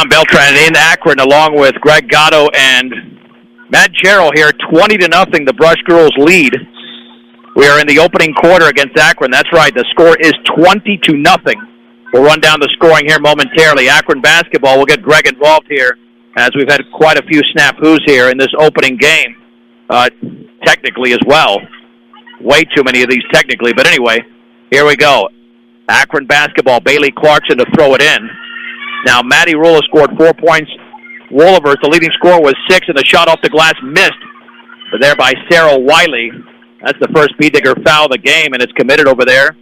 John Beltran in Akron along with Greg Gatto and Matt Jarrell here. 20-0, the Brush Girls lead. We are in the opening quarter against Akron. That's right, the score is 20-0. We'll run down the scoring here momentarily. Akron basketball, we'll get Greg involved here as we've had quite a few snafus here in this opening game, technically as well. Way too many of these technically, but anyway, here we go. Akron basketball, Bailey Clarkson to throw it in. Now, Maddie Rula scored 4 points. Woolivers, the leading scorer, was 6, and the shot off the glass missed. But there by Sarah Wiley. That's the first B-Digger foul of the game, and it's committed over there.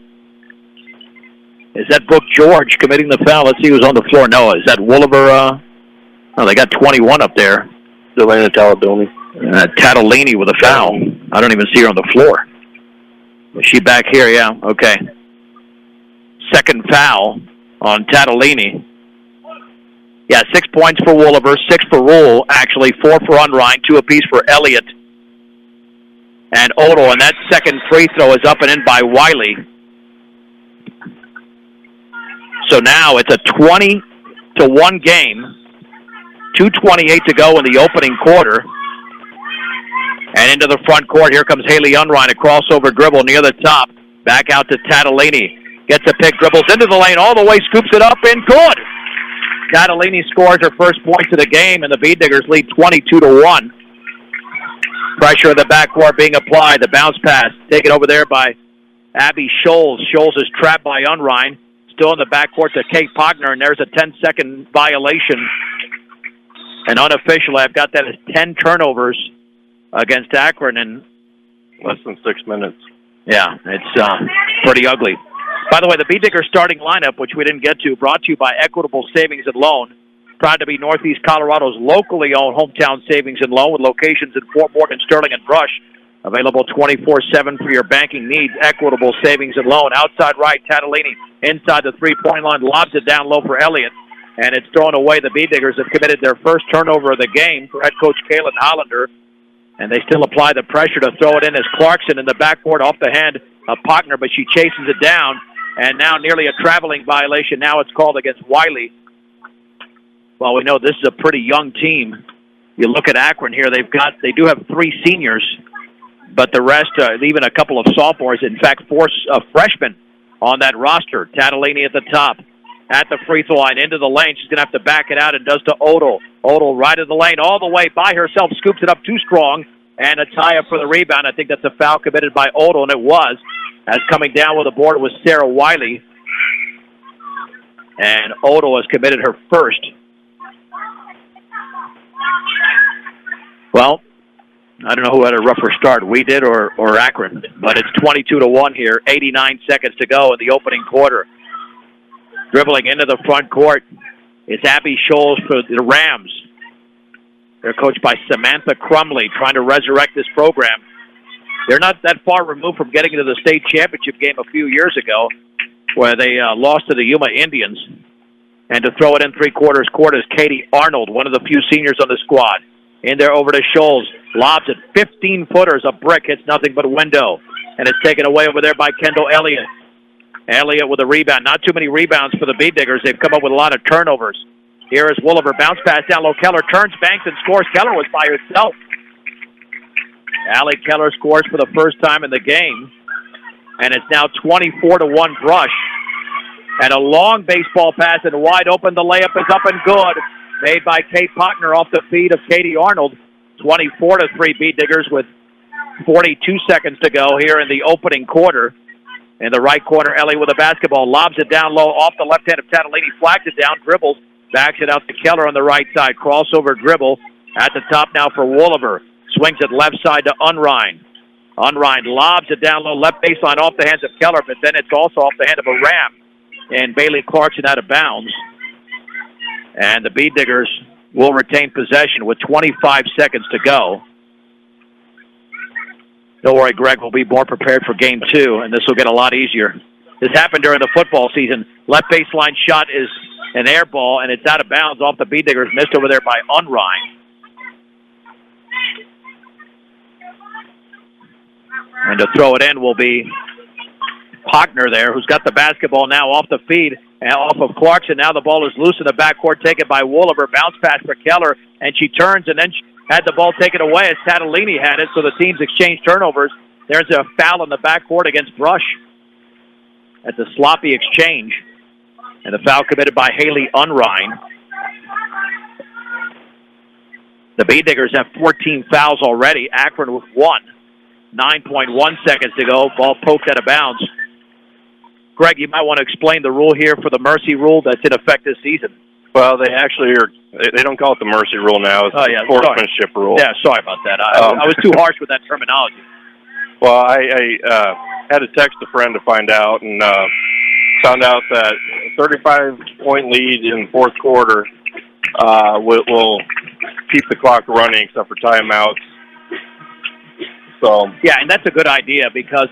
Is that Brooke George committing the foul? Let's see who's on the floor. No, is that Wooliver? Oh, they got 21 up there. Delana Taladoni. Tatalini with a foul. I don't even see her on the floor. Is she back here? Yeah, okay. Second foul on Tatalini. Yeah, 6 points for Wooliver, 6 for Rule, actually, 4 for Unrein, 2 apiece for Elliott and Odell, and that second free throw is up and in by Wiley. So now it's a 20-1 game, 2:28 to go in the opening quarter. And into the front court, here comes Haley Unrein, a crossover dribble near the top. Back out to Tatalini. Gets a pick, dribbles into the lane, all the way, scoops it up, and good! Tatalini scores her first points of the game, and the B-Diggers lead 22-1. Pressure in the backcourt being applied. The bounce pass taken over there by Abby Scholes. Scholes is trapped by Unrein. Still in the backcourt to Kate Pogner, and there's a 10-second violation. And unofficially, I've got that as 10 turnovers against Akron in less than 6 minutes. Yeah, it's pretty ugly. By the way, the B-Digger starting lineup, which we didn't get to, brought to you by Equitable Savings and Loan. Proud to be Northeast Colorado's locally owned hometown savings and loan with locations in Fort Morgan, Sterling, and Brush. Available 24/7 for your banking needs. Equitable Savings and Loan. Outside right, Tatalini inside the three-point line, lobs it down low for Elliott, and it's thrown away. The B-Diggers have committed their first turnover of the game for head coach Kaylin Hollander, and they still apply the pressure to throw it in as Clarkson in the backcourt off the hand of Pogner, but she chases it down. And now nearly a traveling violation. Now it's called against Wiley. Well, we know this is a pretty young team. You look at Akron here, they do have 3 seniors, but the rest, even a couple of sophomores, in fact, 4 freshmen on that roster. Tatalini at the top, at the free throw line, into the lane. She's going to have to back it out and does to Odell. Odell right in the lane, all the way by herself, scoops it up too strong, and a tie-up for the rebound. I think that's a foul committed by Odell, and it was. As coming down with the board was Sarah Wiley. And Odell has committed her first. Well, I don't know who had a rougher start, we did or Akron. But it's 22-1 here, 89 seconds to go in the opening quarter. Dribbling into the front court is Abby Scholes for the Rams. They're coached by Samantha Crumley, trying to resurrect this program. They're not that far removed from getting into the state championship game a few years ago, where they lost to the Yuma Indians. And to throw it in three-quarters court is Katie Arnold, one of the few seniors on the squad. In there over to Scholes, lobs it, 15-footers, a brick, hits nothing but window. And it's taken away over there by Kendall Elliott. Elliott with a rebound. Not too many rebounds for the B-Diggers. They've come up with a lot of turnovers. Here is Wooliver, bounce pass down low. Keller turns, banks, and scores. Keller was by herself. Allie Keller scores for the first time in the game, and it's now 24-1 Brush. And a long baseball pass and wide open. The layup is up and good, made by Kate Pogner off the feet of Katie Arnold. 24-3 B-Diggers with 42 seconds to go here in the opening quarter. In the right corner, Ellie with a basketball, lobs it down low off the left hand of Tatalini, flags it down, dribbles, backs it out to Keller on the right side. Crossover dribble at the top now for Wooliver. Swings it left side to Unrein. Unrein lobs it down low, left baseline off the hands of Keller, but then it's also off the hand of a Ram. And Bailey Clarkson out of bounds. And the B-Diggers will retain possession with 25 seconds to go. Don't worry, Greg, we'll be more prepared for game 2, and this will get a lot easier. This happened during the football season. Left baseline shot is an air ball, and it's out of bounds off the B-Diggers, missed over there by Unrein. And to throw it in will be Pockner there, who's got the basketball now off the feed and off of Clarkson. Now the ball is loose in the backcourt, taken by Wooliver. Bounce pass for Keller, and she turns and then had the ball taken away as Tatalini had it, so the teams exchange turnovers. There's a foul in the backcourt against Brush at the sloppy exchange, and the foul committed by Haley Unrein. The Beediggers have 14 fouls already. Akron with 1. 9.1 seconds to go. Ball poked out of bounds. Greg, you might want to explain the rule here for the mercy rule that's in effect this season. Well, they actually are. They don't call it the mercy rule now. It's the sportsmanship rule. Yeah, sorry about that. I was too harsh with that terminology. Well, I had to text a friend to find out, and found out that a 35-point lead in the fourth quarter will keep the clock running except for timeouts. So yeah, and that's a good idea because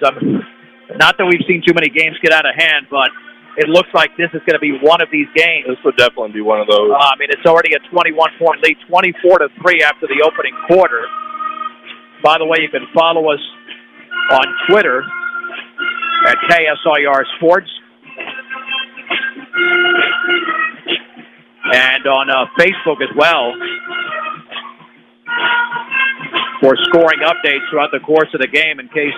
not that we've seen too many games get out of hand, but it looks like this is going to be one of these games. This would definitely be one of those. I mean, it's already a 21-point lead, 24-3 after the opening quarter. By the way, you can follow us on Twitter at KSIR Sports and on Facebook as well for scoring updates throughout the course of the game in case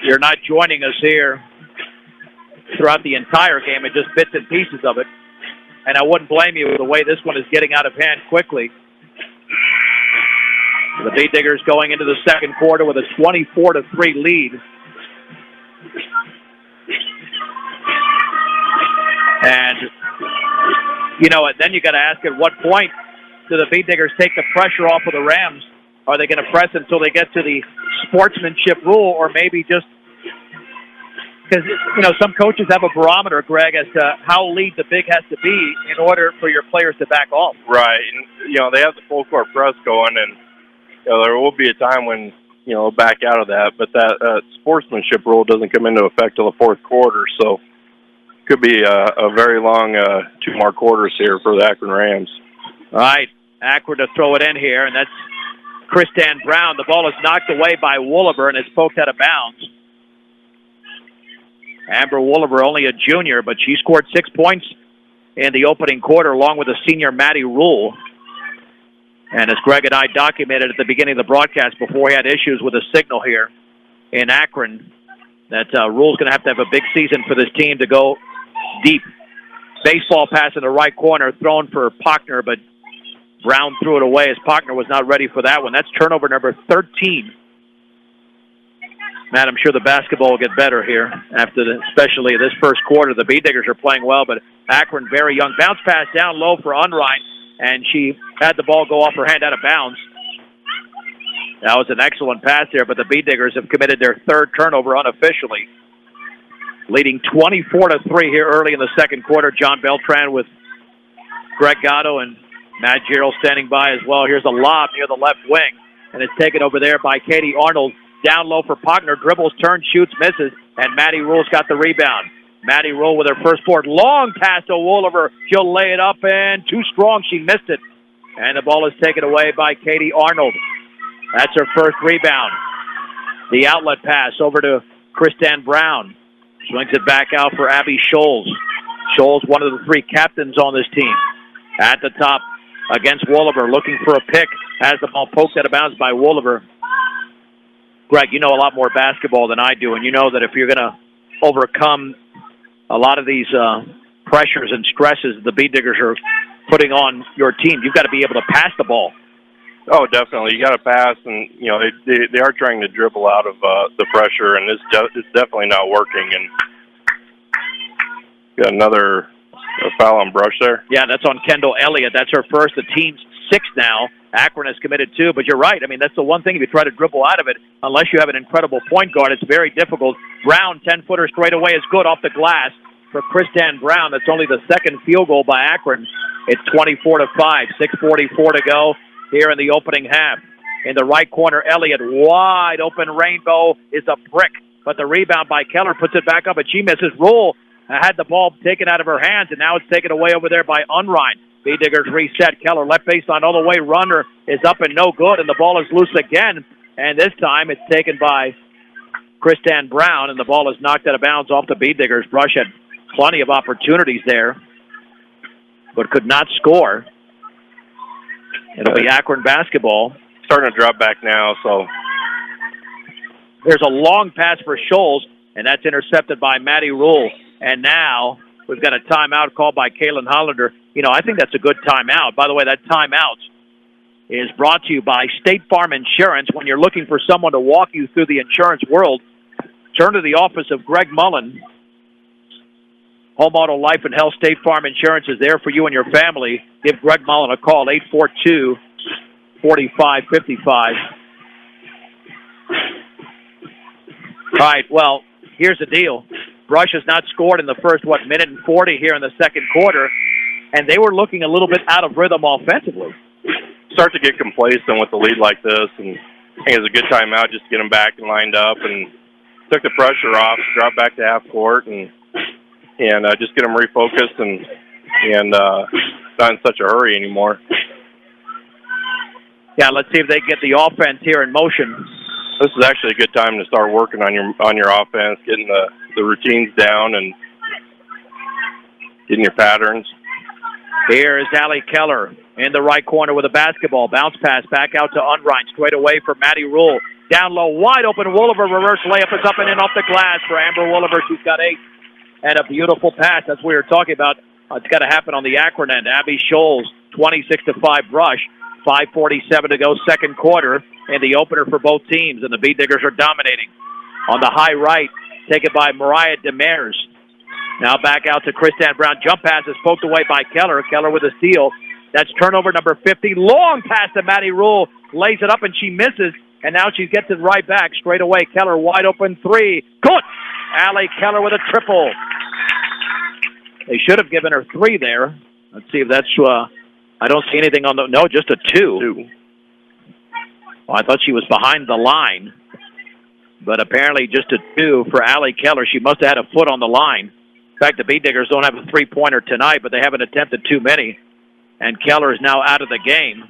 you're not joining us here throughout the entire game and just bits and pieces of it. And I wouldn't blame you with the way this one is getting out of hand quickly. The Beediggers going into the second quarter with a 24-3 lead. And, you know, then you got to ask at what point do the Beediggers take the pressure off of the Rams? Are they going to press until they get to the sportsmanship rule, or maybe just because, you know, some coaches have a barometer, Greg, as to how lead the big has to be in order for your players to back off. Right. And, you know, they have the full court press going, and you know, there will be a time when, you know, back out of that. But that sportsmanship rule doesn't come into effect till the fourth quarter, so could be a very long 2 more quarters here for the Akron Rams. All right, Akron to throw it in here, and that's Kristan Brown. The ball is knocked away by Wooliver, and it's poked out of bounds. Amber Wooliver, only a junior, but she scored 6 points in the opening quarter, along with the senior Maddie Rule. And as Greg and I documented at the beginning of the broadcast before we had issues with the signal here in Akron, that Rule's going to have a big season for this team to go deep. Baseball pass in the right corner, thrown for Pockner, but Brown threw it away as Pockner was not ready for that one. That's turnover number 13. Matt, I'm sure the basketball will get better here after especially this first quarter. The Beediggers are playing well, but Akron very young. Bounce pass down low for Unrein, and she had the ball go off her hand out of bounds. That was an excellent pass there, but the Beediggers have committed their third turnover unofficially, leading 24-3 here early in the second quarter. John Beltran with Greg Gatto and Matt Gerald standing by as well. Here's a lob near the left wing, and it's taken over there by Katie Arnold. Down low for Pockner, dribbles, turns, shoots, misses, and Maddie Rule's got the rebound. Maddie Rule with her first board. Long pass to Wooliver. She'll lay it up, and too strong. She missed it. And the ball is taken away by Katie Arnold. That's her first rebound. The outlet pass over to Kristan Brown. Swings it back out for Abby Scholes. Scholes, one of the 3 captains on this team. At the top against Wooliver, looking for a pick. Has the ball poked out of bounds by Wooliver. Greg, you know a lot more basketball than I do, and you know that if you're going to overcome a lot of these pressures and stresses the Beediggers are putting on your team, you've got to be able to pass the ball. Oh, definitely. You got to pass, and you know they are trying to dribble out of the pressure, and it's definitely not working. And got another foul on Brush there. Yeah, that's on Kendall Elliott. That's her first. The team's 6 now. Akron has committed 2, but you're right. I mean, that's the one thing if you try to dribble out of it, unless you have an incredible point guard, it's very difficult. Brown, 10-footer straight away is good off the glass for Kristan Brown. That's only the second field goal by Akron. It's 24-5, 6:44 to go here in the opening half. In the right corner, Elliott, wide open rainbow is a brick, but the rebound by Keller puts it back up, but she misses. Rule had the ball taken out of her hands, and now it's taken away over there by Unrein. Beediggers reset. Keller left baseline all the way. Runner is up and no good, and the ball is loose again. And this time it's taken by Kristan Brown, and the ball is knocked out of bounds off the Bead Diggers. Brush had plenty of opportunities there, but could not score. It'll be Akron basketball. Starting to drop back now, so. There's a long pass for Scholes, and that's intercepted by Maddie Rule. And now we've got a timeout called by Kaylin Hollander. You know, I think that's a good timeout. By the way, that timeout is brought to you by State Farm Insurance. When you're looking for someone to walk you through the insurance world, turn to the office of Greg Mullen. Home, auto, life, and health State Farm Insurance is there for you and your family. Give Greg Mullen a call, 842-4555. All right, well, here's the deal. Brush has not scored in the first, minute and 40 here in the second quarter, and they were looking a little bit out of rhythm offensively. Start to get complacent with a lead like this, and I think it's a good timeout just to get them back and lined up and took the pressure off, dropped back to half court, and just get them refocused and not in such a hurry anymore. Yeah, let's see if they get the offense here in motion. This is actually a good time to start working on your offense, getting the routines down and getting your patterns. Here is Allie Keller in the right corner with a basketball. Bounce pass back out to Unrein. Straight away for Maddie Rule. Down low, wide open. Wooliver reverse layup is up and in off the glass for Amber Wooliver. She's got 8. And a beautiful pass. That's what we were talking about. It's got to happen on the Akron end. Abby Scholes, 26-5 Brush. 5:47 to go, second quarter, and the opener for both teams, and the Bead Diggers are dominating. On the high right, taken by Mariah Demers. Now back out to Kristan Brown. Jump pass is poked away by Keller. Keller with a steal. That's turnover number 50. Long pass to Maddie Rule. Lays it up, and she misses, and now she gets it right back. Straight away, Keller wide open 3. Good! Allie Keller with a triple. They should have given her 3 there. Let's see if that's... I don't see anything on the... No, just a 2. Well, I thought she was behind the line. But apparently just a 2 for Allie Keller. She must have had a foot on the line. In fact, the Bead Diggers don't have a three-pointer tonight, but they haven't attempted too many. And Keller is now out of the game.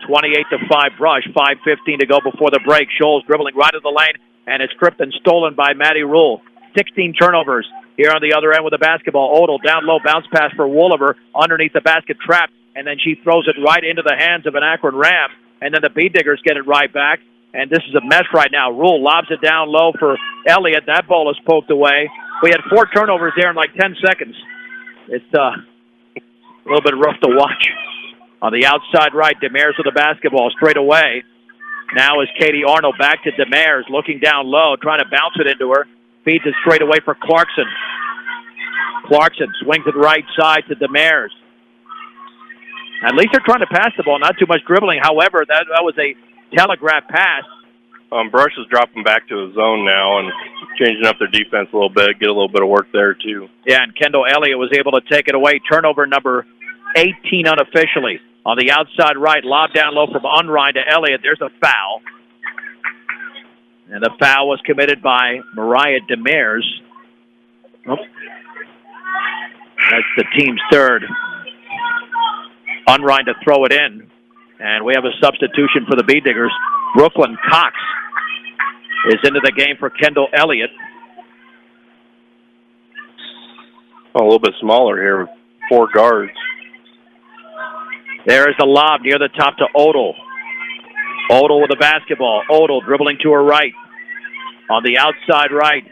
28-5 Brush. 5:15 to go before the break. Scholes dribbling right of the lane, and it's stripped and stolen by Maddie Rule. 16 turnovers here on the other end with the basketball. Odell down low, bounce pass for Wooliver. Underneath the basket, trapped. And then she throws it right into the hands of an Akron Ram. And then the Bead Diggers get it right back. And this is a mess right now. Rule lobs it down low for Elliott. That ball is poked away. We had 4 turnovers there in like 10 seconds. It's a little bit rough to watch. On the outside right, Demers with the basketball straight away. Now is Katie Arnold back to Demers, looking down low, trying to bounce it into her. Feeds it straight away for Clarkson. Clarkson swings it right side to Demers. At least they're trying to pass the ball, not too much dribbling. However, that was a telegraph pass. Brush is dropping back to his zone now and changing up their defense a little bit, get a little bit of work there, too. Yeah, and Kendall Elliott was able to take it away. Turnover number 18 unofficially. On the outside right, lob down low from Unrein to Elliott. There's a foul. And the foul was committed by Mariah Demers. Oh. That's the team's third. Unrein to throw it in. And we have a substitution for the Bead Diggers. Brooklyn Cox is into the game for Kendall Elliott. A little bit smaller here, 4 guards. There is the lob near the top to Odell. Odell with the basketball. Odell dribbling to her right. On the outside right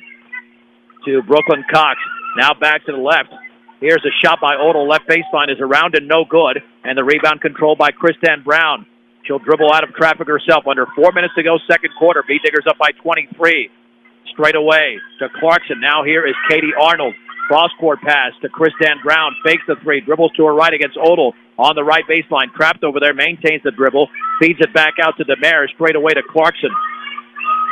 to Brooklyn Cox. Now back to the left. Here's a shot by Odell. Left baseline is around and no good. And the rebound controlled by Kristan Brown. She'll dribble out of traffic herself. Under 4 minutes to go, second quarter. Bead Diggers up by 23. Straight away to Clarkson. Now here is Katie Arnold. Cross-court pass to Kristan Brown. Fakes the 3. Dribbles to her right against Odell. On the right baseline. Trapped over there. Maintains the dribble. Feeds it back out to Demers. Straight away to Clarkson.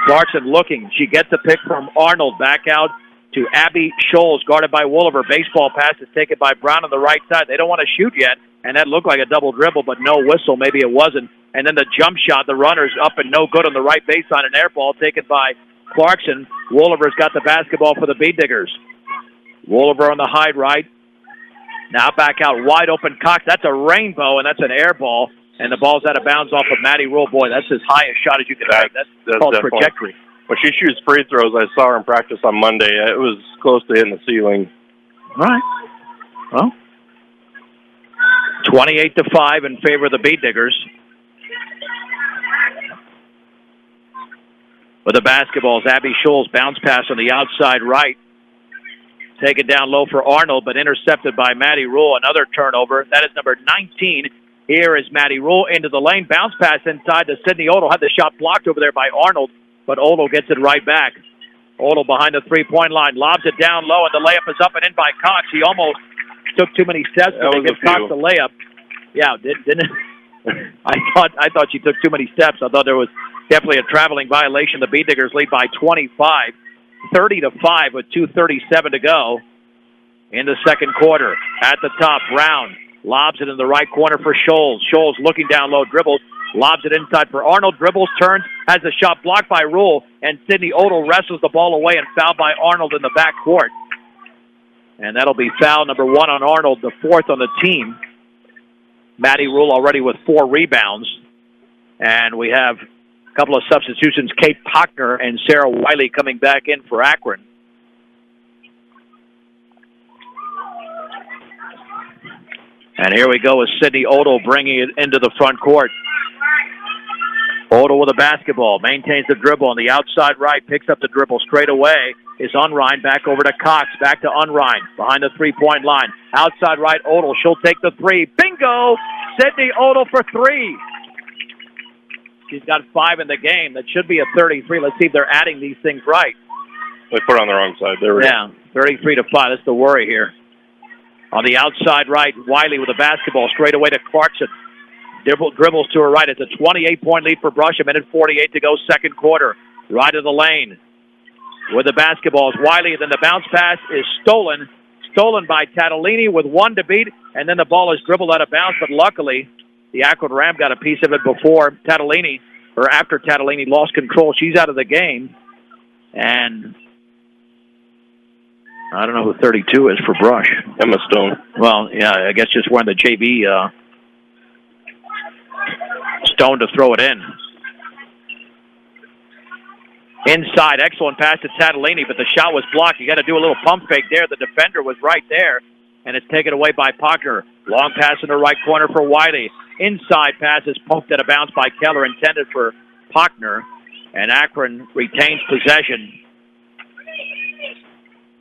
Clarkson looking. She gets a pick from Arnold. Back out to Abby Scholes, guarded by Wooliver. Baseball pass is taken by Brown on the right side. They don't want to shoot yet, and that looked like a double dribble, but no whistle. Maybe it wasn't. And then the jump shot, the runner's up and no good on the right baseline. An air ball taken by Clarkson. Wooliver's got the basketball for the Bead Diggers. Wooliver on the high right. Now back out, wide open Cox. That's a rainbow, and that's an air ball. And the ball's out of bounds off of Maddie Rule. Boy, that's as high a shot as you can take. That's called trajectory. when she shoots free throws, I saw her in practice on Monday. It was close to hitting the ceiling. All right. Well, 28-5 in favor of the Beat Diggers. With the basketballs, Abby Scholes bounce pass on the outside right. Taken down low for Arnold, but intercepted by Maddie Rule. Another turnover. That is number 19. Here is Maddie Rule into the lane. Bounce pass inside to Sydney Odell. Had the shot blocked over there by Arnold, but Odell gets it right back. Odell behind the three-point line. Lobs it down low, and the layup is up and in by Cox. He almost took too many steps, but they give Cox the layup. Yeah, didn't it? I thought she took too many steps. I thought there was definitely a traveling violation. The Beat Diggers lead by 25. 30-5 with 2:37 to go in the second quarter. At the top, Brown lobs it in the right corner for Scholes. Scholes looking down low, dribbles, lobs it inside for Arnold, dribbles, turns, has the shot blocked by Rule, and Sydney Odell wrestles the ball away and fouled by Arnold in the backcourt. And that'll be foul number 1 on Arnold, the 4th on the team. Maddie Rule already with 4 rebounds. And we have a couple of substitutions, Kate Pochner and Sarah Wiley coming back in for Akron. And here we go with Sydney Odell bringing it into the front court. Odell with a basketball, maintains the dribble on the outside right, picks up the dribble straight away, is Unrein, back over to Cox, back to Unrein, behind the three-point line. Outside right, Odell, she'll take the three. Bingo! Sydney Odell for 3. She's got 5 in the game. That should be a 33. Let's see if they're adding these things right. They put it on the wrong side. There we go. 33-5. That's the worry here. On the outside right, Wiley with a basketball straight away to Clarkson. Dribbles to her right. It's a 28-point lead for Brush. 1:48 to go, second quarter. Right of the lane with the basketballs. Wiley, then the bounce pass is stolen. Stolen by Tatalini with 1 to beat, and then the ball is dribbled out of bounds, but luckily the Akron Ram got a piece of it before Tatalini, or after Tatalini lost control. She's out of the game, and I don't know who 32 is for Brush. Emma Stone. Well, yeah, I guess just wearing the JV Stone to throw it in. Inside, excellent pass to Tatalini, but the shot was blocked. You got to do a little pump fake there. The defender was right there, and it's taken away by Pochner. Long pass in the right corner for Wiley. Inside pass is poked out of bounds by Keller, intended for Pochner, and Akron retains possession.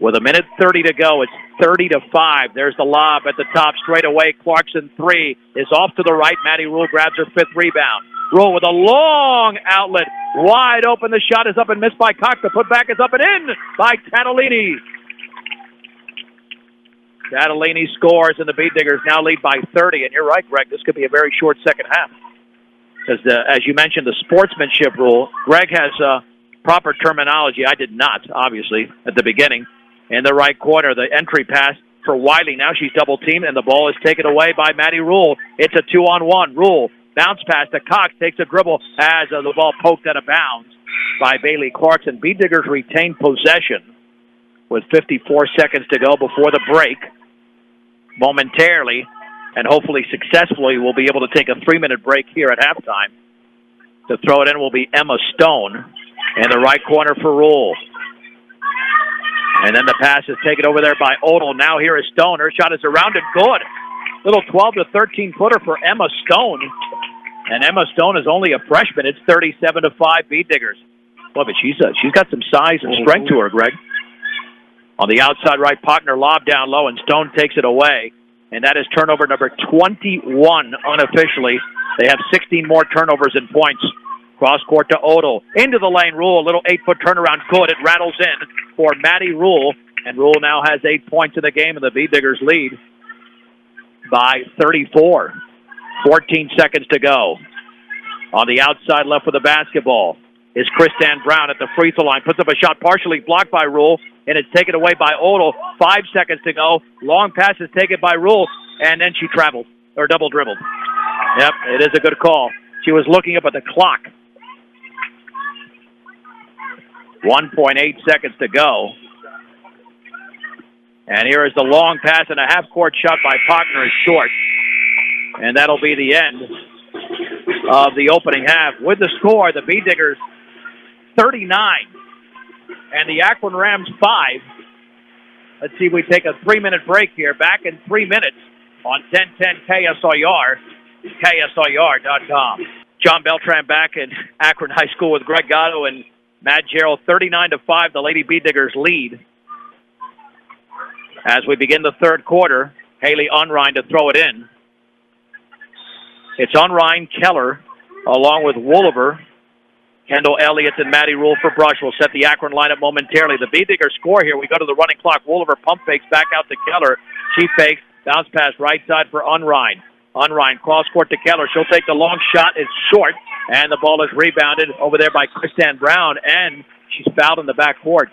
With 1:30 to go, it's 30-5. There's the lob at the top, straight away. Clarkson 3 is off to the right. Maddie Rule grabs her 5th rebound. Rule with a long outlet, wide open. The shot is up and missed by Cox. The putback is up and in by Tatalini. Tatalini scores, and the Beat Diggers now lead by 30. And you're right, Greg, this could be a very short second half. Because, as you mentioned, the sportsmanship rule, Greg has proper terminology. I did not, obviously, at the beginning. In the right corner, the entry pass for Wiley. Now she's double-teamed, and the ball is taken away by Maddie Rule. It's a 2-on-1. Rule, bounce pass to Cox, takes a dribble, has the ball poked out of bounds by Bailey Clarkson. Beat Diggers retain possession with 54 seconds to go before the break. Momentarily, and hopefully successfully, we'll be able to take a 3-minute break here at halftime. To throw it in will be Emma Stone in the right corner for Rule. And then the pass is taken over there by Odell. Now here is Stone. Her shot is around and good. Little 12 to 13 footer for Emma Stone. And Emma Stone is only a freshman. It's 37-5 Beat Diggers. Well, but she's got some size and strength to her, Greg. On the outside right, Pochner lob down low, and Stone takes it away. And that is turnover number 21 unofficially. They have 16 more turnovers and points. Cross court to Odell. Into the lane, Rule. A little 8-foot turnaround. Good. It rattles in for Maddie Rule. And Rule now has 8 points in the game, and the Beat Diggers lead by 34. 14 seconds to go. On the outside left with the basketball is Kristan Brown at the free throw line. Puts up a shot partially blocked by Rule, and it's taken away by Odell. 5 seconds to go. Long pass is taken by Rule, and then she traveled, or double dribbled. Yep, it is a good call. She was looking up at the clock. 1.8 seconds to go. And here is the long pass, and a half-court shot by Pochner is short. And that'll be the end of the opening half. With the score, the Beat Diggers 39, and the Akron Rams 5. Let's see if we take a 3-minute break here. Back in 3 minutes on 1010 KSIR, KSIR.com. John Beltran back at Akron High School with Greg Gatto and Matt Gerald. 39-5, the Lady Bee Diggers lead. As we begin the third quarter, Haley Unrein to throw it in. It's Unrein, Keller, along with Wooliver, Kendall Elliott, and Maddie Rule for Brush. Will set the Akron lineup momentarily. The Bee Diggers score here. We go to the running clock. Wooliver pump fakes back out to Keller. She fakes. Bounce pass right side for Unrein. Unrein cross court to Keller. She'll take the long shot. It's short, and the ball is rebounded over there by Kristan Brown, and she's fouled in the backcourt.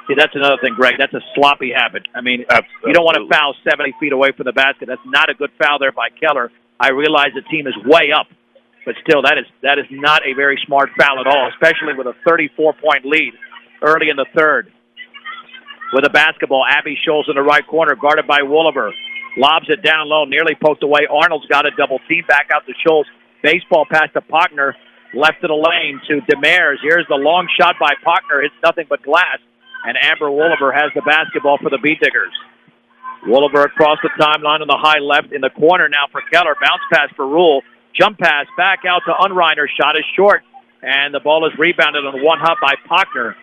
See, that's another thing, Greg. That's a sloppy habit. I mean, you don't want to foul 70 feet away from the basket. That's not a good foul there by Keller. I realize the team is way up, but still, that is not a very smart foul at all, especially with a 34-point lead early in the third. With a basketball, Abby Scholes in the right corner, guarded by Wooliver. Lobs it down low, nearly poked away. Arnold's got a double team back out to Scholes. Baseball pass to Pockner, left of the lane to Demers. Here's the long shot by Pockner. It's nothing but glass, and Amber Wooliver has the basketball for the Bee Diggers. Wooliver across the timeline on the high left in the corner now for Keller. Bounce pass for Rule. Jump pass back out to Unrein. Her shot is short, and the ball is rebounded on one hop by Pockner.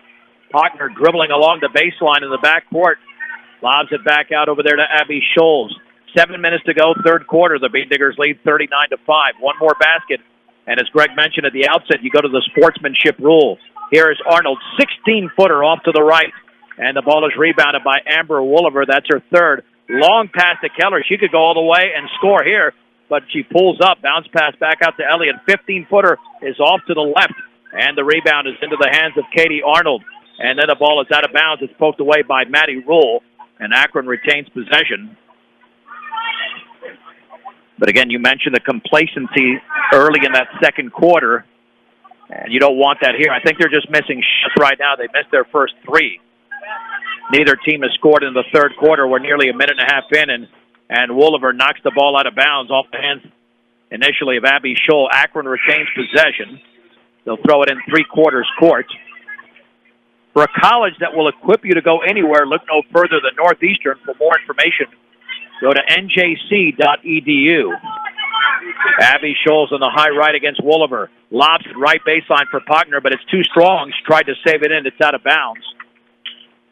Pockner dribbling along the baseline in the backcourt. Lobs it back out over there to Abby Scholes. 7 minutes to go, third quarter. The Bee Diggers lead 39-5. One more basket. And as Greg mentioned at the outset, you go to the sportsmanship rule. Here is Arnold, 16-footer off to the right. And the ball is rebounded by Amber Wooliver. That's her third. Long pass to Keller. She could go all the way and score here, but she pulls up. Bounce pass back out to Elliott. 15-footer is off to the left. And the rebound is into the hands of Katie Arnold. And then the ball is out of bounds. It's poked away by Maddie Rule. And Akron retains possession. But again, you mentioned the complacency early in that second quarter. And you don't want that here. I think they're just missing shots right now. They missed their first three. Neither team has scored in the third quarter. We're nearly a minute and a half in. And Wooliver knocks the ball out of bounds off the hands initially of Abby Scholl. Akron retains possession. They'll throw it in three-quarters court. For a college that will equip you to go anywhere, look no further than Northeastern. For more information, go to njc.edu. Abby Scholes on the high right against Wooliver. Lobs it right baseline for Pockner, but it's too strong. She tried to save it in. It's out of bounds.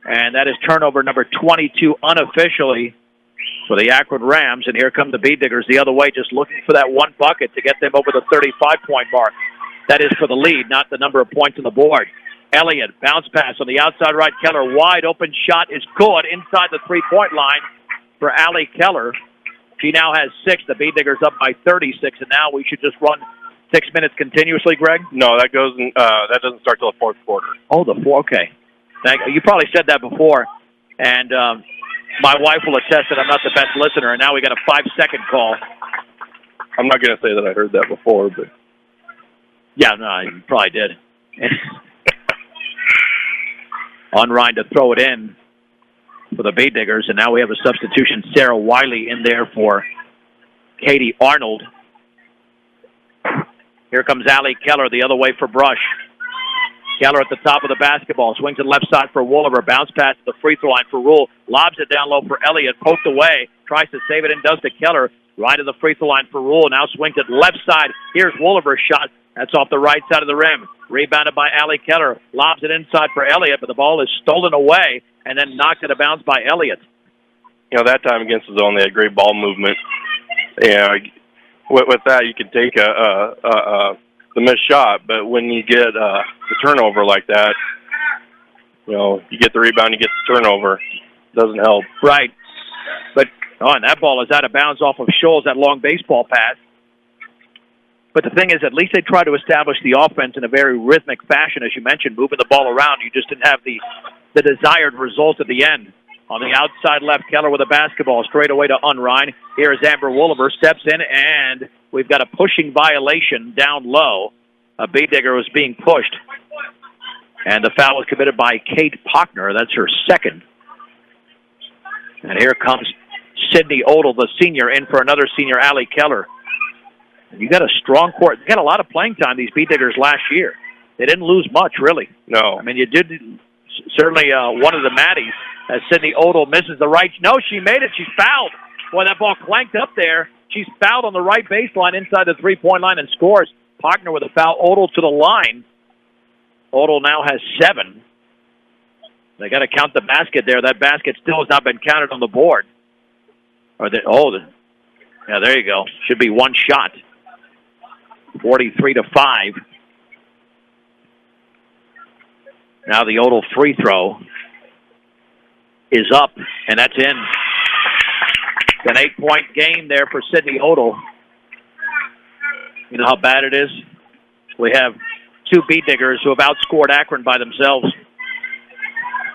And that is turnover number 22 unofficially for the Akron Rams. And here come the Bee Diggers the other way, just looking for that one bucket to get them over the 35-point mark. That is for the lead, not the number of points on the board. Elliott, bounce pass on the outside right. Keller, wide open shot is good inside the three-point line for Allie Keller. She now has 6. The Bee Diggers up by 36, and now we should just run 6 minutes continuously, Greg? No, that doesn't start till the fourth quarter. Oh, okay. Thank you. You probably said that before, and my wife will attest that I'm not the best listener, and now we got a 5-second call. I'm not going to say that I heard that before, but... Yeah, no, you probably did. Unrein to throw it in for the Bee Diggers, and now we have a substitution, Sarah Wiley, in there for Katie Arnold. Here comes Allie Keller the other way for Brush. Keller at the top of the basketball, swings it left side for Wooliver, bounce pass to the free throw line for Rule, lobs it down low for Elliott, poked away, tries to save it and does to Keller, right of the free throw line for Rule, now swings it left side. Here's Wooliver's shot. That's off the right side of the rim. Rebounded by Allie Keller. Lobs it inside for Elliott, but the ball is stolen away and then knocked out of bounds by Elliott. You know, that time against the zone, they had great ball movement. Yeah, with that, you can take the missed shot, but when you get the turnover like that, you know, you get the rebound, you get the turnover. It doesn't help. Right. But, and that ball is out of bounds off of Scholes, that long baseball pass. But the thing is, at least they try to establish the offense in a very rhythmic fashion, as you mentioned, moving the ball around. You just didn't have the desired result at the end. On the outside left, Keller with a basketball straight away to Unrein. Here is Amber Wooliver, steps in, and we've got a pushing violation down low. A Bee Digger was being pushed. And the foul was committed by Kate Pockner. That's her second. And here comes Sydney Odell, the senior, in for another senior, Allie Keller. You got a strong court. You got a lot of playing time, these Bee Diggers, last year. They didn't lose much, really. No. I mean, you did certainly one of the Maddies, as Sydney Odell misses the right. No, she made it. She's fouled. Boy, that ball clanked up there. She's fouled on the right baseline inside the three-point line and scores. Partner with a foul. Odell to the line. Odell now has 7. They got to count the basket there. That basket still has not been counted on the board. Yeah, there you go. Should be one shot. 43-5. Now the Odell free throw is up, and that's in. It's an 8-point game there for Sydney Odell. You know how bad it is? We have 2 Beat-Diggers who have outscored Akron by themselves.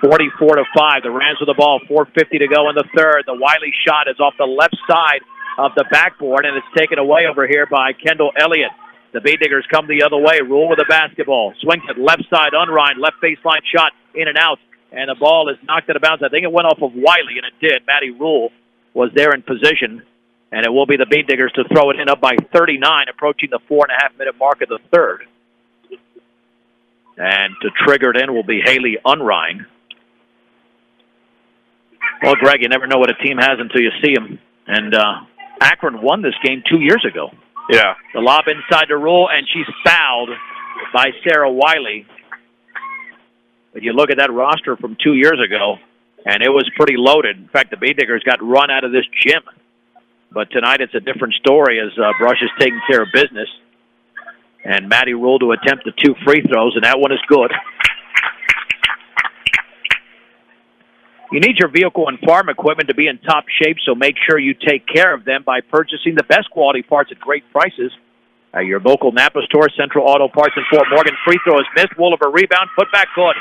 44-5. The Rams with the ball, 4:50 to go in the third. The Wiley shot is off the left side of the backboard, and it's taken away over here by Kendall Elliott. The Beat-Diggers come the other way. Rule with the basketball. Swings it left side, unrind, left baseline shot, in and out. And the ball is knocked out of bounds. I think it went off of Wiley, and it did. Matty Rule was there in position. And it will be the Beat-Diggers to throw it in up by 39, approaching the 4.5-minute mark of the third. And to trigger it in will be Haley Unrein. Well, Greg, you never know what a team has until you see them. And Akron won this game 2 years ago. Yeah. The lob inside the Rule, and she's fouled by Sarah Wiley. But you look at that roster from 2 years ago, and it was pretty loaded. In fact, the Beat-Diggers got run out of this gym. But tonight it's a different story as Brush is taking care of business. And Matty Rule to attempt the 2 free throws, and that one is good. You need your vehicle and farm equipment to be in top shape, so make sure you take care of them by purchasing the best quality parts at great prices. Your local Napa store, Central Auto Parts in Fort Morgan. Free throw is missed. Wooliver rebound, put back good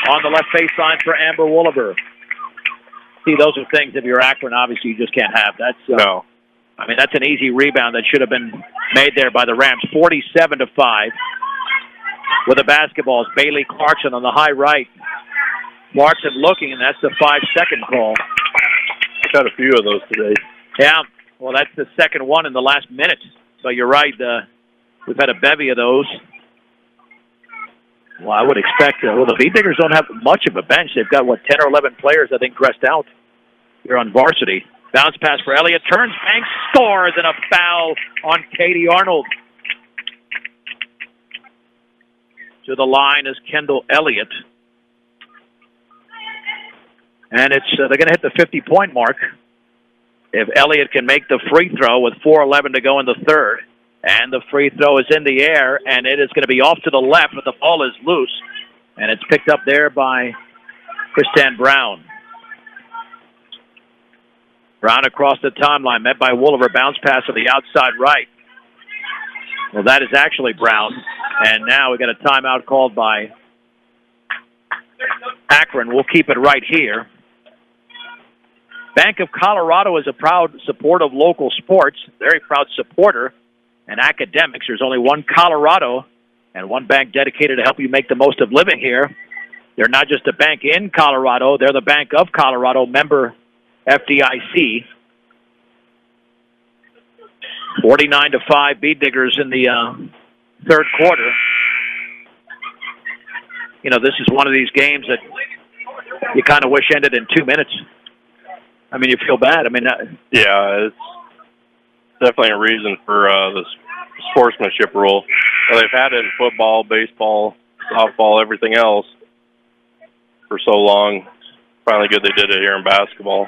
on the left baseline for Amber Wooliver. See, those are things, if you're Akron, obviously you just can't have. That's no. I mean, that's an easy rebound that should have been made there by the Rams. 47-5 with the basketball is Bailey Clarkson on the high right. Clarkson looking, and that's the 5-second call. I've had a few of those today. Yeah, well, that's the second one in the last minute. So you're right. We've had a bevy of those. Well, I would expect, the Beat-Diggers don't have much of a bench. They've got, 10 or 11 players, I think, dressed out here on varsity. Bounce pass for Elliott. Turns, banks, scores, and a foul on Katie Arnold. To the line is Kendall Elliott. And they're going to hit the 50-point mark if Elliott can make the free throw with 4:11 to go in the third. And the free throw is in the air, and it is going to be off to the left, but the ball is loose. And it's picked up there by Kristan Brown. Brown across the timeline, met by Wooliver. Bounce pass to the outside right. Well, that is actually Brown. And now we got a timeout called by Akron. We'll keep it right here. Bank of Colorado is a proud supporter of local sports, very proud supporter, and academics. There's only one Colorado and one bank dedicated to help you make the most of living here. They're not just a bank in Colorado, they're the Bank of Colorado, member FDIC. 49-5 Beat-Diggers in the third quarter. You know, this is one of these games that you kind of wish ended in 2 minutes. I mean, you feel bad. I mean, yeah, it's definitely a reason for the sportsmanship rule. Well, they've had it in football, baseball, softball, everything else for so long. Finally good they did it here in basketball.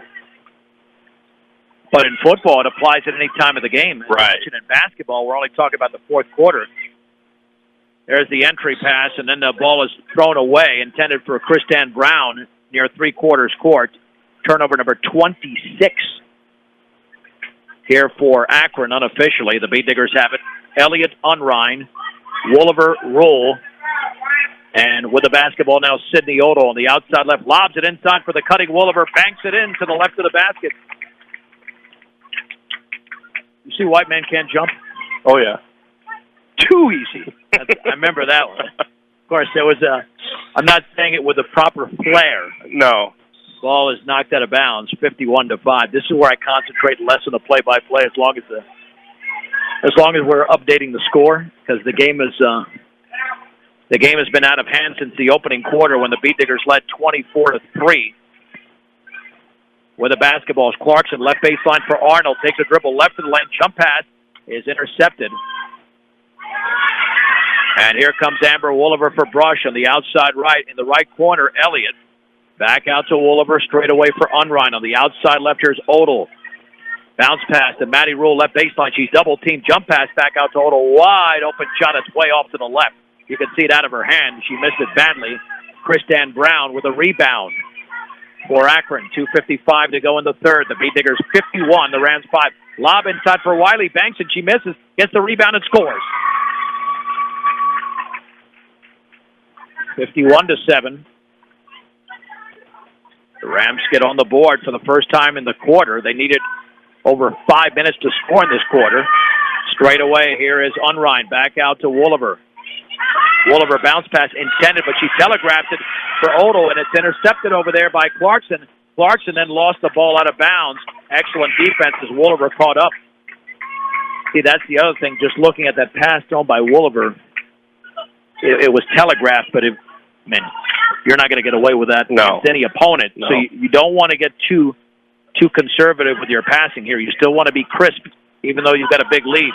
But in football, it applies at any time of the game. Right. In basketball, we're only talking about the fourth quarter. There's the entry pass, and then the ball is thrown away, intended for Kristan Brown near three-quarters court. Turnover number 26 here for Akron unofficially. The Beat-Diggers have it. Elliott Unrein, Wooliver Rule, and with the basketball now, Sydney Odell on the outside left. Lobs it inside for the cutting Wooliver. Banks it in to the left of the basket. You see White Man Can't Jump? Oh, yeah. Too easy. I remember that one. Of course, there was I'm not saying it with the proper flair. No. Ball is knocked out of bounds, 51-5. This is where I concentrate less on the play-by-play as long as we're updating the score, because the game is The game has been out of hand since the opening quarter when the Beat Diggers led 24-3. With the basketball, Clarkson, left baseline for Arnold. Takes a dribble left to the lane. Jump pass is intercepted. And here comes Amber Wooliver for Brush on the outside right. In the right corner, Elliott. Back out to Wooliver, straight away for Unrein. On the outside left, here's Odell. Bounce pass to Maddie Rule, left baseline. She's double-teamed. Jump pass back out to Odell. Wide open shot. It's way off to the left. You can see it out of her hand. She missed it badly. Kristan Brown with a rebound for Akron. 2:55 to go in the third. The Beat Diggers 51, the Rams 5. Lob inside for Wiley. Banks, and she misses. Gets the rebound and scores. 51-7. The Rams get on the board for the first time in the quarter. They needed over 5 minutes to score in this quarter. Straight away, here is Unrein. Back out to Wooliver. Wooliver bounce pass intended, but she telegraphed it for Odell, and it's intercepted over there by Clarkson. Clarkson then lost the ball out of bounds. Excellent defense as Wooliver caught up. See, that's the other thing. Just looking at that pass thrown by Wooliver, it was telegraphed, but you're not going to get away with that against any opponent. No. So you don't want to get too conservative with your passing here. You still want to be crisp, even though you've got a big lead.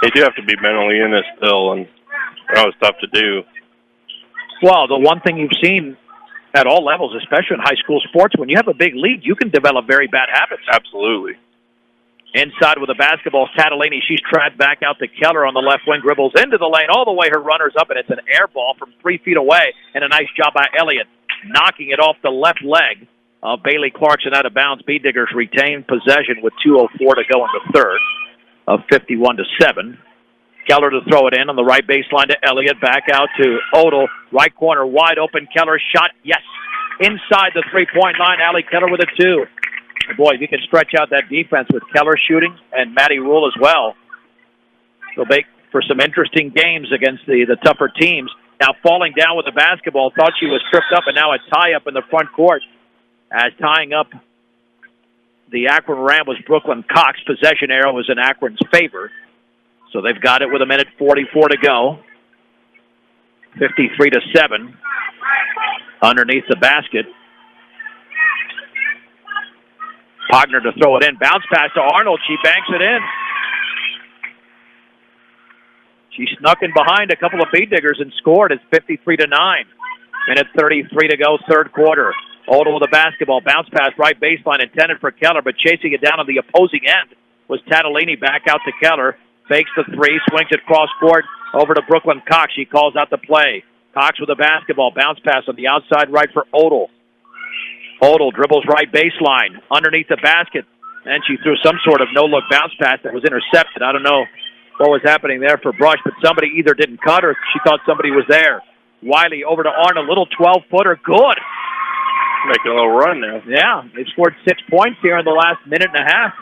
They do have to be mentally in this still, and that was tough to do. Well, the one thing you've seen at all levels, especially in high school sports, when you have a big lead, you can develop very bad habits. Absolutely. Inside with the basketball, Tatalini. She's trapped back out to Keller on the left wing. Dribbles into the lane all the way. Her runner's up, and it's an air ball from 3 feet away. And a nice job by Elliott, knocking it off the left leg of Bailey Clarkson out of bounds. Beat Diggers retain possession with 2:04 to go in the third of 51-7. Keller to throw it in on the right baseline to Elliott. Back out to Odell. Right corner, wide open. Keller shot, yes. Inside the three-point line, Allie Keller with a 2. Boy, if you can stretch out that defense with Keller shooting and Maddie Rule as well, they'll make for some interesting games against the tougher teams. Now falling down with the basketball, thought she was tripped up, and now a tie-up in the front court. As tying up the Akron Ram was Brooklyn Cox. Possession arrow was in Akron's favor. So they've got it with 1:44 to go. 53-7 underneath the basket. Pogner to throw it in. Bounce pass to Arnold. She banks it in. She snuck in behind a couple of Beat Diggers and scored. It's 53-9. 1:33 to go, third quarter. Odell with the basketball. Bounce pass right baseline intended for Keller, but chasing it down on the opposing end was Tatalini. Back out to Keller. Fakes the three, swings it cross court over to Brooklyn Cox. She calls out the play. Cox with the basketball. Bounce pass on the outside right for Odell. Odell dribbles right baseline underneath the basket, and she threw some sort of no-look bounce pass that was intercepted. I don't know what was happening there for Brush, but somebody either didn't cut or she thought somebody was there. Wiley over to Arnold, little 12-footer, good. Making a little run now. Yeah, they've scored 6 points here in the last minute and a half.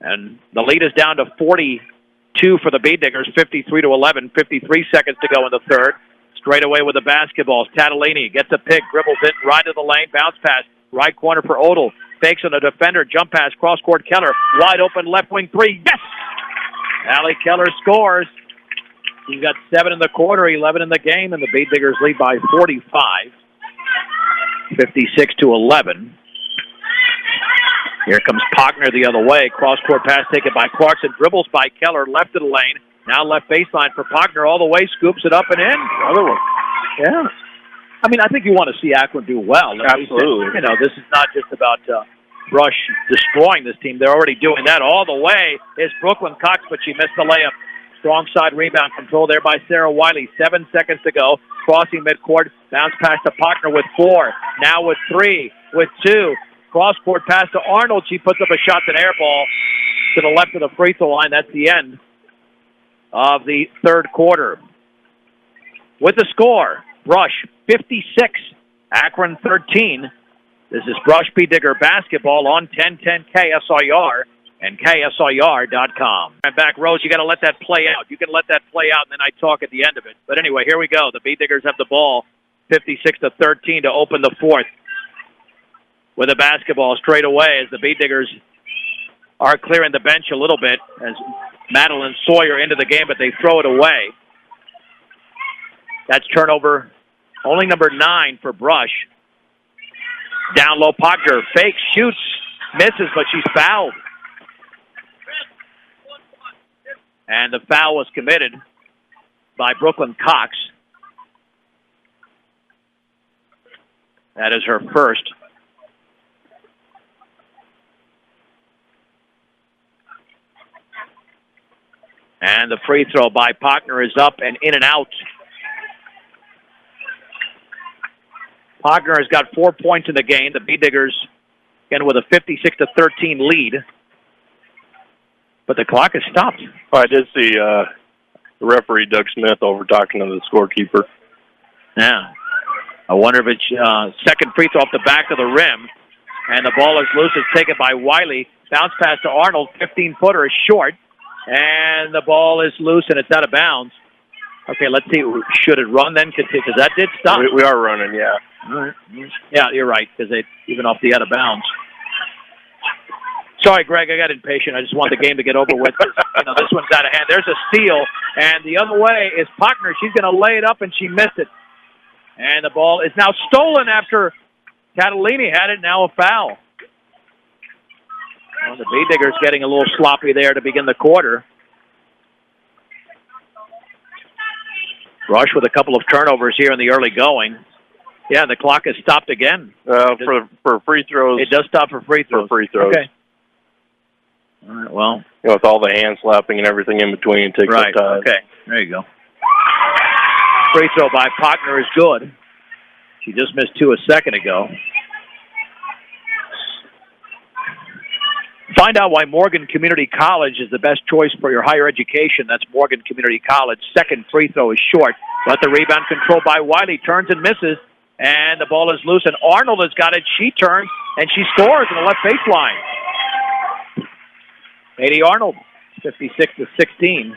And the lead is down to 42 for the Beat Diggers, 53-11, 53 seconds to go in the third. Straight away with the basketball. Tatalini gets a pick, dribbles it right to the lane, bounce pass, right corner for Odell. Fakes on the defender, jump pass, cross-court Keller. Wide open left wing three, yes! Allie Keller scores. She's got 7 in the quarter, 11 in the game, and the Beat Diggers lead by 45, 56-11. Here comes Pogner the other way. Cross-court pass taken by Clarkson. Dribbles by Keller, left of the lane. Now left baseline for Pogner all the way. Scoops it up and in. Another one. Yeah. I mean, I think you want to see Akron do well. Absolutely. You know, this is not just about Brush destroying this team. They're already doing that. All the way is Brooklyn Cox, but she missed the layup. Strong side rebound control there by Sarah Wiley. 7 seconds to go. Crossing midcourt. Bounce pass to Pogner with 4. Now with 3. With 2. Cross-court pass to Arnold. She puts up a shot, an air ball to the left of the free throw line. That's the end of the third quarter. With the score, Brush 56, Akron 13. This is Brush Beat Digger basketball on 1010 KSIR and KSIR.com. And back, Rose, you got to let that play out. You can let that play out, and then I talk at the end of it. But anyway, here we go. The Beat Diggers have the ball, 56-13 to open the fourth. With the basketball straight away as the Beat Diggers are clearing the bench a little bit as Madeline Sawyer into the game, but they throw it away. That's turnover, only number 9 for Brush. Down low, Pogner fakes, shoots, misses, but she's fouled. And the foul was committed by Brooklyn Cox. That is her first. And the free throw by Pogner is up and in and out. Pogner has got 4 points in the game. The B-Diggers, again, with a 56-13 lead. But the clock has stopped. Oh, I did see the referee, Doug Smith, over talking to the scorekeeper. Yeah. I wonder if it's second free throw off the back of the rim. And the ball is loose. It's taken by Wiley. Bounce pass to Arnold. 15-footer is short. And the ball is loose, and it's out of bounds. Okay, let's see. Should it run then? Because that did stop. We are running, yeah. All right. Yeah, you're right, because they even off the out of bounds. Sorry, Greg, I got impatient. I just want the game to get over with. This one's out of hand. There's a steal, and the other way is Pogner. She's going to lay it up, and she missed it. And the ball is now stolen after Catalini had it. Now a foul. Well, the B-Diggers getting a little sloppy there to begin the quarter. Rush with a couple of turnovers here in the early going. Yeah, the clock has stopped again. For free throws. It does stop for free throws. For free throws. Okay. All right, well. With all the hand slapping and everything in between, it takes some time. Okay, there you go. Free throw by Pogner is good. She just missed 2 a second ago. Find out why Morgan Community College is the best choice for your higher education. That's Morgan Community College. Second free throw is short. But the rebound controlled by Wiley. Turns and misses. And the ball is loose. And Arnold has got it. She turns and she scores on the left baseline. Katie Arnold, 56-16.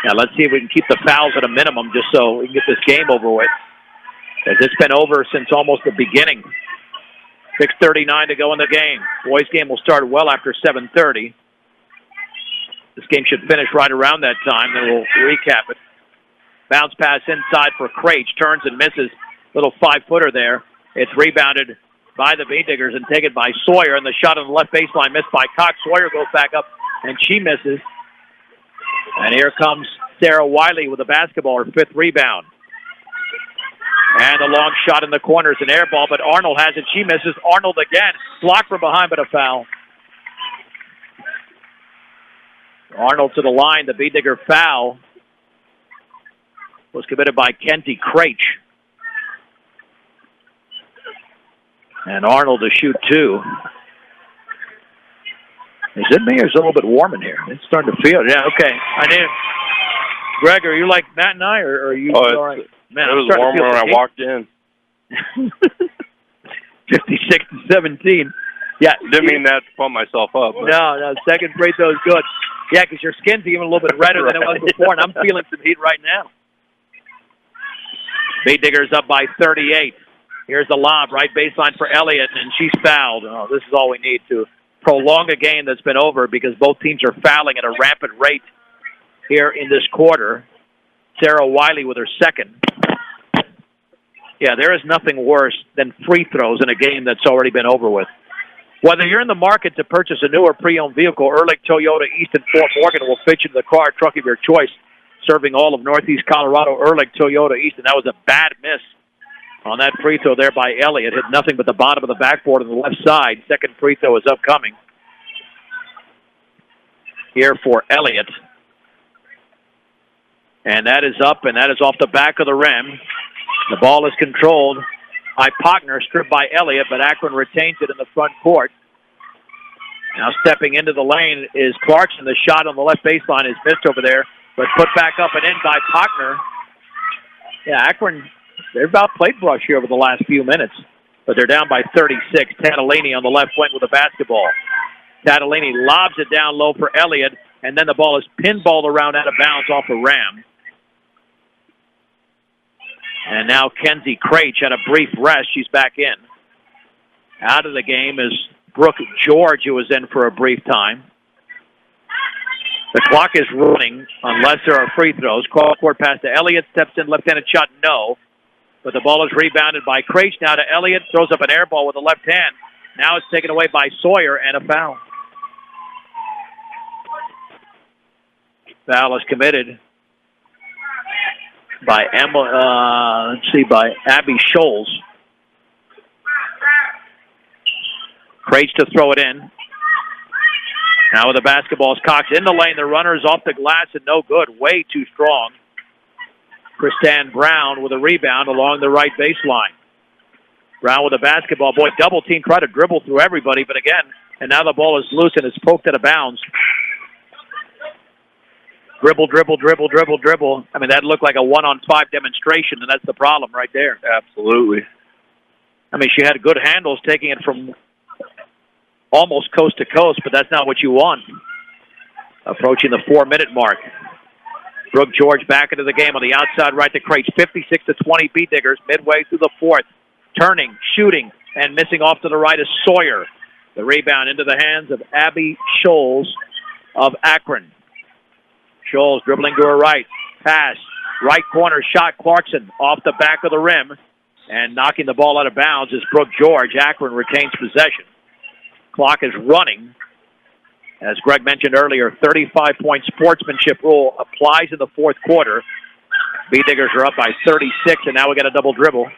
Now let's see if we can keep the fouls at a minimum just so we can get this game over with. As it's been over since almost the beginning. 6:39 to go in the game. Boys game will start well after 7:30. This game should finish right around that time. Then we'll recap it. Bounce pass inside for Craich. Turns and misses. Little 5-footer there. It's rebounded by the B-Diggers and taken by Sawyer. And the shot on the left baseline missed by Cox. Sawyer goes back up and she misses. And here comes Sarah Wiley with the basketball, her 5th rebound. And a long shot in the corner is an air ball, but Arnold has it. She misses. Arnold again. Blocked from behind, but a foul. Arnold to the line. The B-Digger foul was committed by Kenzie Craich. And Arnold to shoot 2. Is it me or is it a little bit warm in here? It's starting to feel it. Yeah, okay. I knew. Greg, are you like Matt and I, or are you all right? Man, it was warmer when I walked in. 56-17. Yeah. Didn't mean that to pump myself up. But. No, second free throw is good. Yeah, because your skin's even a little bit redder than it was before, and I'm feeling some heat right now. B-Diggers up by 38. Here's the lob, right baseline for Elliott, and she's fouled. Oh, this is all we need to prolong a game that's been over because both teams are fouling at a rampant rate here in this quarter. Sarah Wiley with her second. Yeah, there is nothing worse than free throws in a game that's already been over with. Whether you're in the market to purchase a new or pre-owned vehicle, Ehrlich Toyota East and Fort Morgan will fit you to the car truck of your choice, serving all of Northeast Colorado. Ehrlich Toyota East, and that was a bad miss on that free throw there by Elliott. Hit nothing but the bottom of the backboard on the left side. Second free throw is upcoming here for Elliott. And that is up, and that is off the back of the rim. The ball is controlled by Pogner, stripped by Elliott, but Akron retains it in the front court. Now stepping into the lane is Clarkson. The shot on the left baseline is missed over there, but put back up and in by Pogner. Yeah, Akron, they've about played Brush here over the last few minutes, but they're down by 36. Tatalini on the left wing with the basketball. Tatalini lobs it down low for Elliott, and then the ball is pinballed around out of bounds off a ram. And now Kenzie Craich had a brief rest. She's back in. Out of the game is Brooke George, who was in for a brief time. The clock is running unless there are free throws. Cross court pass to Elliott. Steps in, left-handed shot, no. But the ball is rebounded by Craich. Now to Elliott. Throws up an air ball with the left hand. Now it's taken away by Sawyer and a foul. Foul is committed by by Abby Scholes. Craich to throw it in. Now with the basketball is Cox in the lane. The runner is off the glass and no good. Way too strong. Kristan Brown with a rebound along the right baseline. Brown with the basketball. Boy, double team, try to dribble through everybody, but again, and now the ball is loose and it's poked out of bounds. Dribble. I mean, that looked like a 1-on-5 demonstration, and that's the problem right there. Absolutely. I mean, she had good handles taking it from almost coast to coast, but that's not what you want. Approaching the 4-minute mark. Brooke George back into the game on the outside right to Craich. 56-20 B-Diggers midway through the fourth. Turning, shooting, and missing off to the right is Sawyer. The rebound into the hands of Abby Scholes of Akron. Scholes dribbling to her right. Pass. Right corner shot. Clarkson off the back of the rim. And knocking the ball out of bounds is Brooke George. Akron retains possession. Clock is running. As Greg mentioned earlier, 35-point sportsmanship rule applies in the fourth quarter. B-Diggers are up by 36, and now we got a double dribble.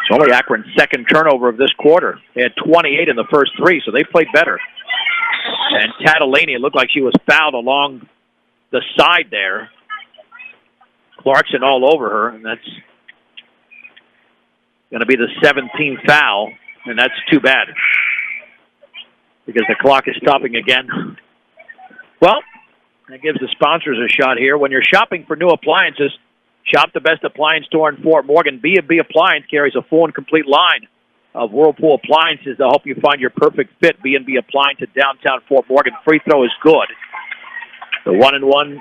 It's only Akron's second turnover of this quarter. They had 28 in the first three, so they played better. And Tatalini, it looked like she was fouled along the side there. Clarkson all over her, and that's going to be the 17th foul, and that's too bad because the clock is stopping again. Well, that gives the sponsors a shot here. When you're shopping for new appliances, shop the best appliance store in Fort Morgan. B&B Appliance carries a full and complete line of Whirlpool appliances to help you find your perfect fit. B&B Appliance at downtown Fort Morgan. Free throw is good. The 1-and-1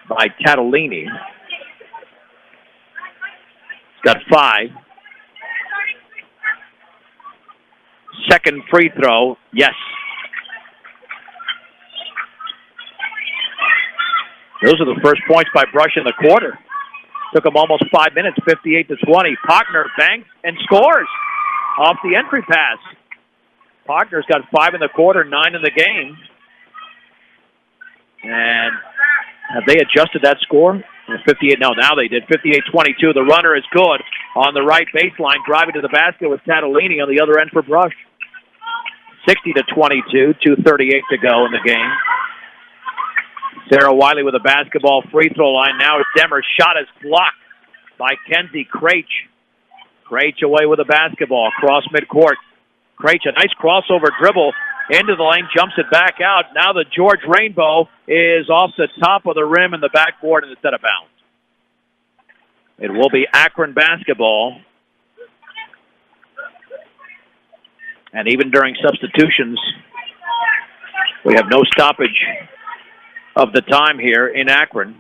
by Tatalini. He's got 5. Second free throw, yes. Those are the first points by Brush in the quarter. Took him almost 5 minutes, 58-20. Pockner banks and scores off the entry pass. Pockner's got 5 in the quarter, 9 in the game. And have they adjusted that score? 58, no, now they did. 58-22. The runner is good on the right baseline, driving to the basket with Tatalini on the other end for Brush. 60-22, 2:38 to go in the game. Sarah Wiley with a basketball free throw line. Now it's Demers. Shot is blocked by Kenzie Craich. Craich away with a basketball across midcourt. Craich, a nice crossover dribble into the lane, jumps it back out. Now the George Rainbow is off the top of the rim and the backboard and instead of bounds. It will be Akron basketball. And even during substitutions, we have no stoppage of the time here in Akron.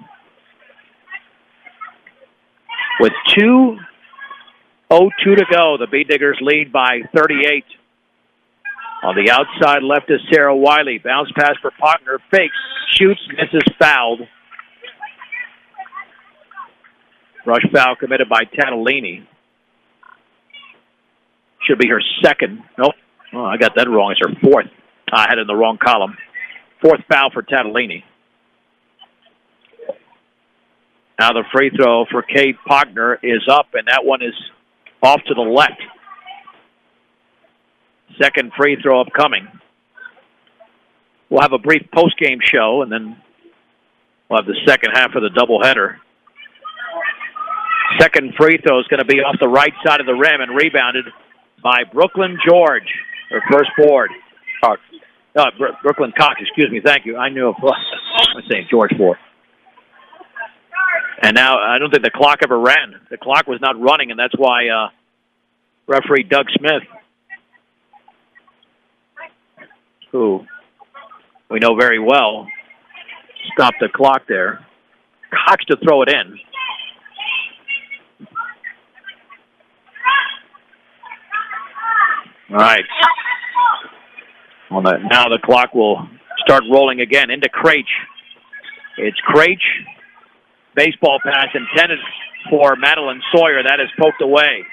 With 2:02 to go, the B-Diggers lead by 38. On the outside left is Sarah Wiley. Bounce pass for Pockner. Fakes, shoots, misses, fouled. Rush foul committed by Tatalini. Should be her second. Nope. Oh, I got that wrong. It's her fourth. I had it in the wrong column. Fourth foul for Tatalini. Now the free throw for Kate Pockner is up, and that one is off to the left. Second free throw upcoming. We'll have a brief post-game show, and then we'll have the second half of the doubleheader. Second free throw is going to be off the right side of the rim and rebounded by Brooklyn George, her first board. Cox. Brooklyn Cox, excuse me. Thank you. I knew. I'm saying George Ford. And now I don't think the clock ever ran. The clock was not running, and that's why referee Doug Smith, who we know very well, stopped the clock there. Cox to throw it in. All right. Now the clock will start rolling again into Craich. It's Craich. Baseball pass intended for Madeline Sawyer. That is poked away.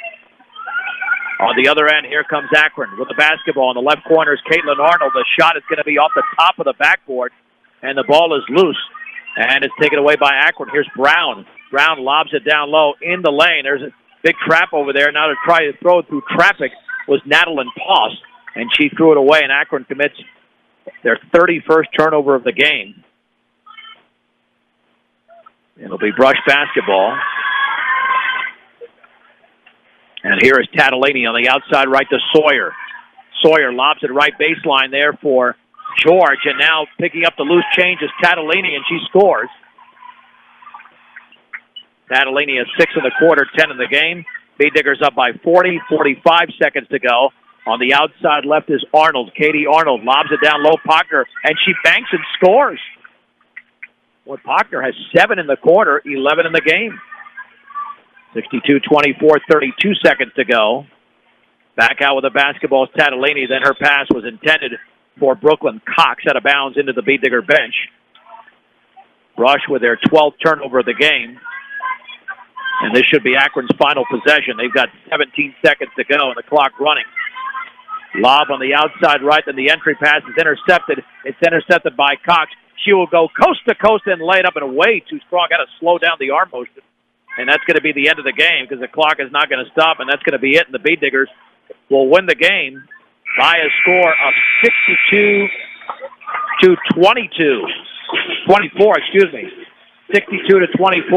On the other end, here comes Akron with the basketball. In the left corner is Caitlin Arnold. The shot is going to be off the top of the backboard, and the ball is loose. And it's taken away by Akron. Here's Brown. Brown lobs it down low in the lane. There's a big trap over there. Now to try to throw it through traffic was Natalie Poss, and she threw it away, and Akron commits their 31st turnover of the game. It'll be Brush basketball. And here is Tatalini on the outside right to Sawyer. Sawyer lobs it right baseline there for George, and now picking up the loose change is Tatalini, and she scores. Tatalini has 6 in the quarter, 10 in the game. B-Diggers up by 40, 45 seconds to go. On the outside left is Arnold. Katie Arnold lobs it down low, Pockner, and she banks and scores. Well, Pockner has 7 in the quarter, 11 in the game. 62-24, 32 seconds to go. Back out with the basketball is Tatalini. Then her pass was intended for Brooklyn Cox out of bounds into the B-Digger bench. Brush with their 12th turnover of the game. And this should be Akron's final possession. They've got 17 seconds to go and the clock running. Lob on the outside right, and the entry pass is intercepted. It's intercepted by Cox. She will go coast to coast and lay it up and way too strong. Got to slow down the arm motion. And that's going to be the end of the game because the clock is not going to stop, and that's going to be it. And the B-Diggers will win the game by a score of 24, excuse me. 62-24.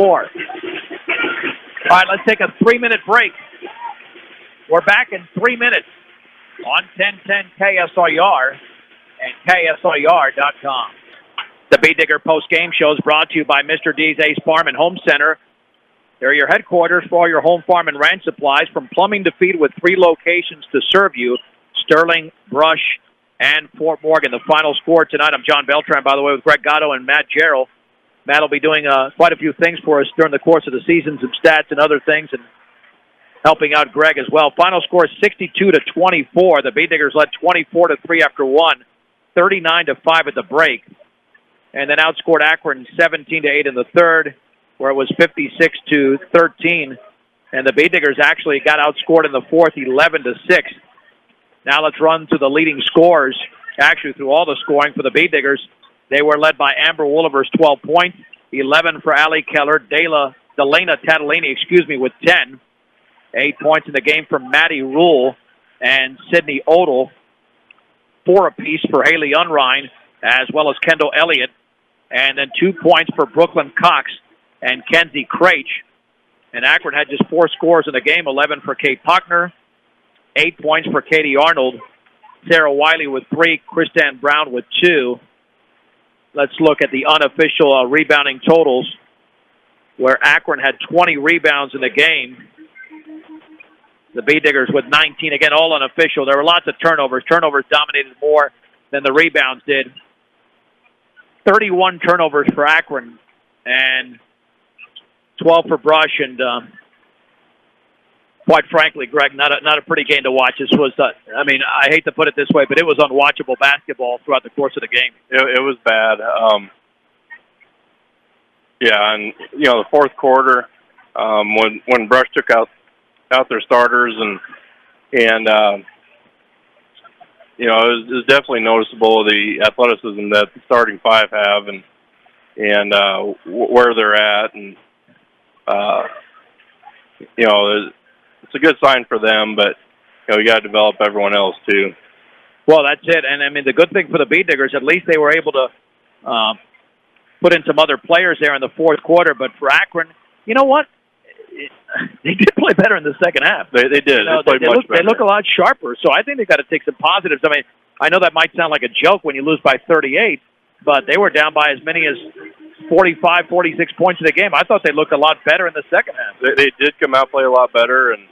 All right, let's take a 3-minute break. We're back in 3 minutes on 1010 KSIR and KSIR.com. The B-Digger post-game show is brought to you by Mr. D's Ace Farm and Home Center. They're your headquarters for all your home, farm, and ranch supplies, from plumbing to feed, with 3 locations to serve you: Sterling, Brush, and Fort Morgan. The final score tonight, I'm John Beltran, by the way, with Greg Gatto and Matt Jarrell. Matt will be doing quite a few things for us during the course of the season, some stats and other things, and helping out Greg as well. Final score is 62-24. The B-Diggers led 24-3 after 1, 39-5 at the break, and then outscored Akron 17-8 in the third, where it was 56-13, and the B-Diggers actually got outscored in the fourth 11-6. Now let's run through the leading scores, actually through all the scoring for the B-Diggers. They were led by Amber Woolivers, 12 points, 11 for Allie Keller, Delana Tatalini, with 10. 8 points in the game from Maddie Rule and Sydney Odell. 4 apiece for Haley Unrein, as well as Kendall Elliott. And then 2 points for Brooklyn Cox and Kenzie Craich. And Akron had just 4 scores in the game, 11 for Kate Pockner, 8 points for Katie Arnold, Sarah Wiley with 3, Kristan Brown with 2. Let's look at the unofficial rebounding totals, where Akron had 20 rebounds in the game. The B-Diggers with 19, again, all unofficial. There were lots of turnovers. Turnovers dominated more than the rebounds did. 31 turnovers for Akron and 12 for Brush, and quite frankly, Greg, not a pretty game to watch. This was, I hate to put it this way, but it was unwatchable basketball throughout the course of the game. It was bad. And the fourth quarter, when Brush took out their starters, and it was definitely noticeable the athleticism that the starting 5 have, and where they're at, and it's a good sign for them, but we got to develop everyone else too. Well, that's it. And the good thing for the B-Diggers, at least they were able to put in some other players there in the fourth quarter. But for Akron, you know what? They did play better in the second half. They did. They played much better. They look a lot sharper. So I think they've got to take some positives. I know that might sound like a joke when you lose by 38, but they were down by as many as 45, 46 points in the game. I thought they looked a lot better in the second half. They did come out play a lot better, and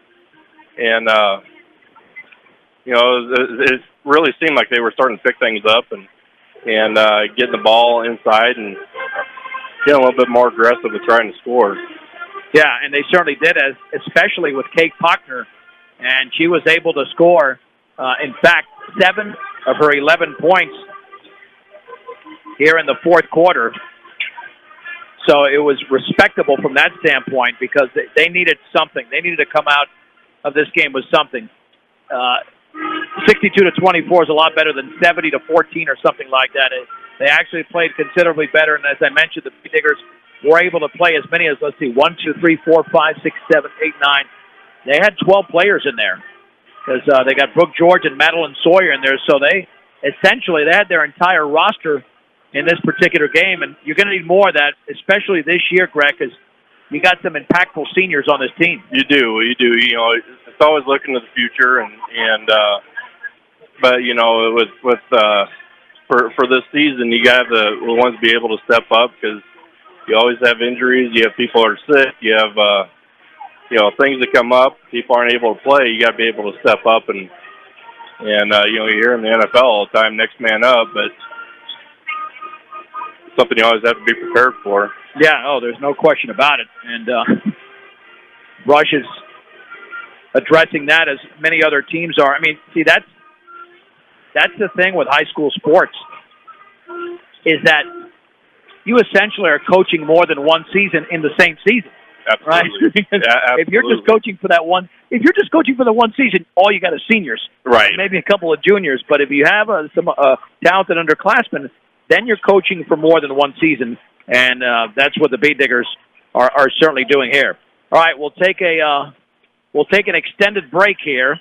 it really seemed like they were starting to pick things up and getting the ball inside and getting a little bit more aggressive with trying to score. Yeah, and they certainly did, especially with Kate Pockner, and she was able to score In fact, 7 of her 11 points here in the fourth quarter. So it was respectable from that standpoint because they needed something. They needed to come out of this game with something. 62-24 is a lot better than 70-14 or something like that. They actually played considerably better, and as I mentioned, the Diggers were able to play as many as, 1, 2, 3, 4, 5, 6, 7, 8, 9. They had 12 players in there because they got Brooke George and Madeline Sawyer in there, so they had their entire roster in this particular game, and you're going to need more of that, especially this year, Greg, because you got some impactful seniors on this team. You do. You know, it's always looking to the future, but you know, for this season, you got the ones be able to step up because you always have injuries. You have people who are sick. You have things that come up. People aren't able to play. You got to be able to step up and you know, you hear in the NFL all the time, next man up, but something you always have to be prepared for. Yeah, there's no question about it. And Rush is addressing that as many other teams are. I mean, see, that's the thing with high school sports is that you essentially are coaching more than one season in the same season. Absolutely. Right? Yeah, absolutely. If you're just coaching for the one season, all you got is seniors. Right. Maybe a couple of juniors. But if you have some talented underclassmen, then you're coaching for more than one season. And that's what the Bee Diggers are certainly doing here. All right, we'll take an extended break here,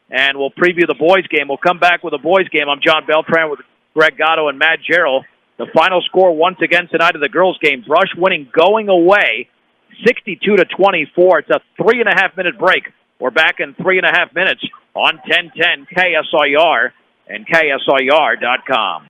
and we'll preview the boys' game. We'll come back with the boys' game. I'm John Beltran with Greg Gatto and Matt Gerald. The final score once again tonight of the girls' game. Brush winning going away 62-24. It's a 3.5-minute break. We're back in 3.5 minutes on 1010 KSIR and KSIR.com.